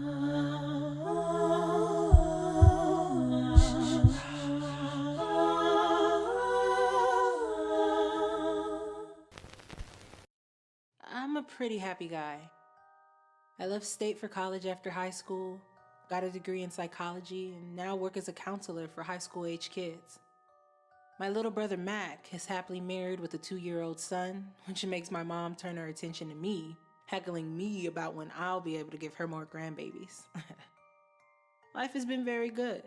I'm a pretty happy guy. I left state for college after high school, got a degree in psychology, and now work as a counselor for high school age kids. My little brother Mac is happily married with a 2-year-old son, which makes my mom turn her attention to me, heckling me about when I'll be able to give her more grandbabies. Life has been very good,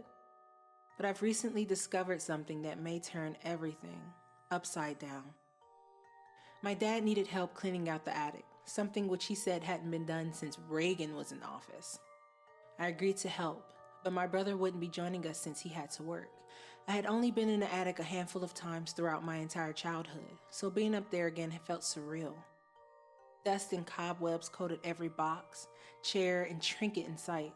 but I've recently discovered something that may turn everything upside down. My dad needed help cleaning out the attic, something which he said hadn't been done since Reagan was in office. I agreed to help, but my brother wouldn't be joining us since he had to work. I had only been in the attic a handful of times throughout my entire childhood, so being up there again felt surreal. Dust and cobwebs coated every box, chair, and trinket in sight.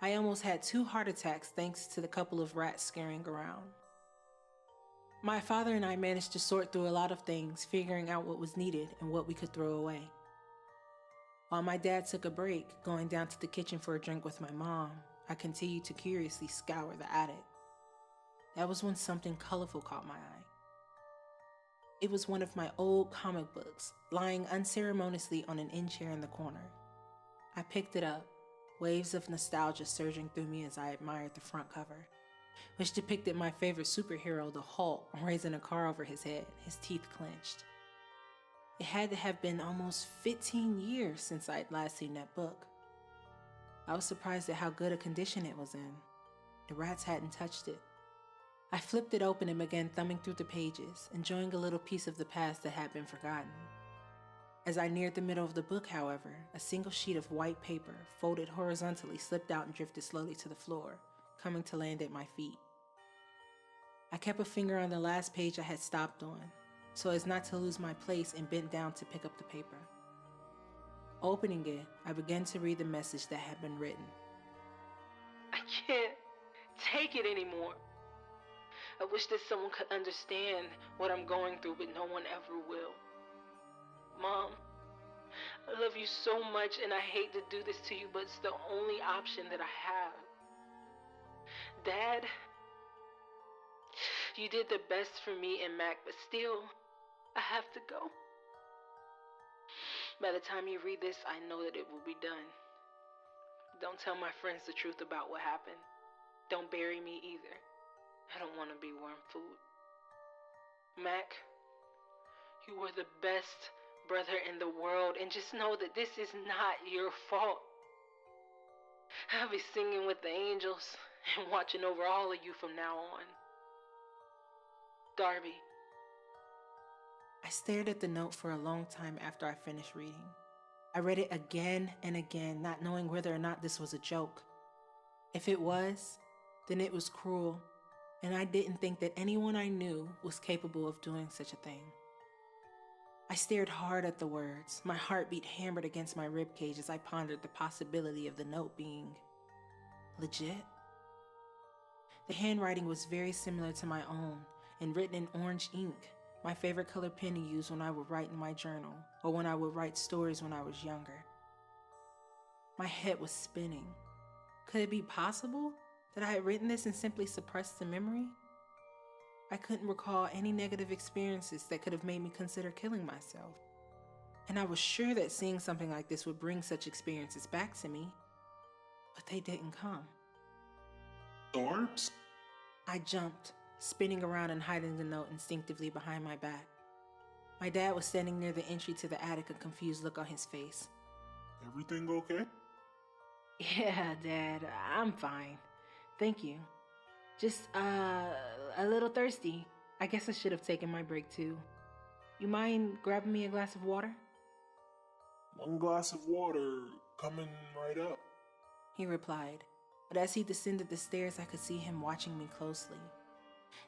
I almost had 2 heart attacks thanks to the couple of rats scurrying around. My father and I managed to sort through a lot of things, figuring out what was needed and what we could throw away. While my dad took a break, going down to the kitchen for a drink with my mom, I continued to curiously scour the attic. That was when something colorful caught my eye. It was one of my old comic books, lying unceremoniously on an end chair in the corner. I picked it up, waves of nostalgia surging through me as I admired the front cover, which depicted my favorite superhero, the Hulk, raising a car over his head, his teeth clenched. It had to have been almost 15 years since I'd last seen that book. I was surprised at how good a condition it was in. The rats hadn't touched it. I flipped it open and began thumbing through the pages, enjoying a little piece of the past that had been forgotten. As I neared the middle of the book, however, a single sheet of white paper, folded horizontally, slipped out and drifted slowly to the floor, coming to land at my feet. I kept a finger on the last page I had stopped on, so as not to lose my place, and bent down to pick up the paper. Opening it, I began to read the message that had been written. I can't take it anymore. I wish that someone could understand what I'm going through, but no one ever will. Mom, I love you so much and I hate to do this to you, but it's the only option that I have. Dad, you did the best for me and Mac, but still, I have to go. By the time you read this, I know that it will be done. Don't tell my friends the truth about what happened. Don't bury me either. I don't want to be worm food. Mac, you were the best brother in the world, and just know that this is not your fault. I'll be singing with the angels and watching over all of you from now on. Darby. I stared at the note for a long time after I finished reading. I read it again and again, not knowing whether or not this was a joke. If it was, then it was cruel, and I didn't think that anyone I knew was capable of doing such a thing. I stared hard at the words, my heartbeat hammered against my ribcage as I pondered the possibility of the note being legit. The handwriting was very similar to my own and written in orange ink, my favorite color pen to use when I would write in my journal or when I would write stories when I was younger. My head was spinning. Could it be possible that I had written this and simply suppressed the memory? I couldn't recall any negative experiences that could have made me consider killing myself. And I was sure that seeing something like this would bring such experiences back to me, but they didn't come. Orbs? I jumped, spinning around and hiding the note instinctively behind my back. My dad was standing near the entry to the attic, a confused look on his face. Everything okay? Yeah, Dad, I'm fine. Thank you. Just, a little thirsty. I guess I should have taken my break too. You mind grabbing me a glass of water? One glass of water coming right up. He replied, but as he descended the stairs, I could see him watching me closely.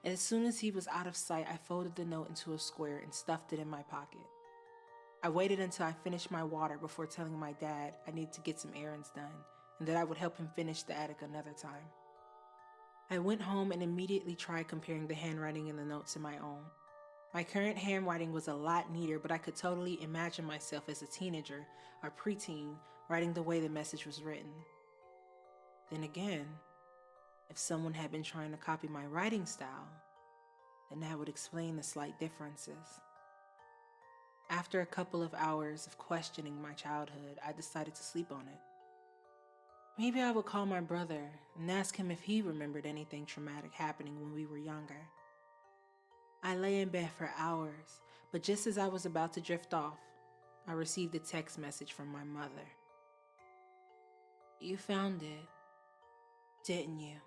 And as soon as he was out of sight, I folded the note into a square and stuffed it in my pocket. I waited until I finished my water before telling my dad I needed to get some errands done and that I would help him finish the attic another time. I went home and immediately tried comparing the handwriting in the note to my own. My current handwriting was a lot neater, but I could totally imagine myself as a teenager or preteen writing the way the message was written. Then again, if someone had been trying to copy my writing style, then that would explain the slight differences. After a couple of hours of questioning my childhood, I decided to sleep on it. Maybe I would call my brother and ask him if he remembered anything traumatic happening when we were younger. I lay in bed for hours, but just as I was about to drift off, I received a text message from my mother. "You found it, didn't you?"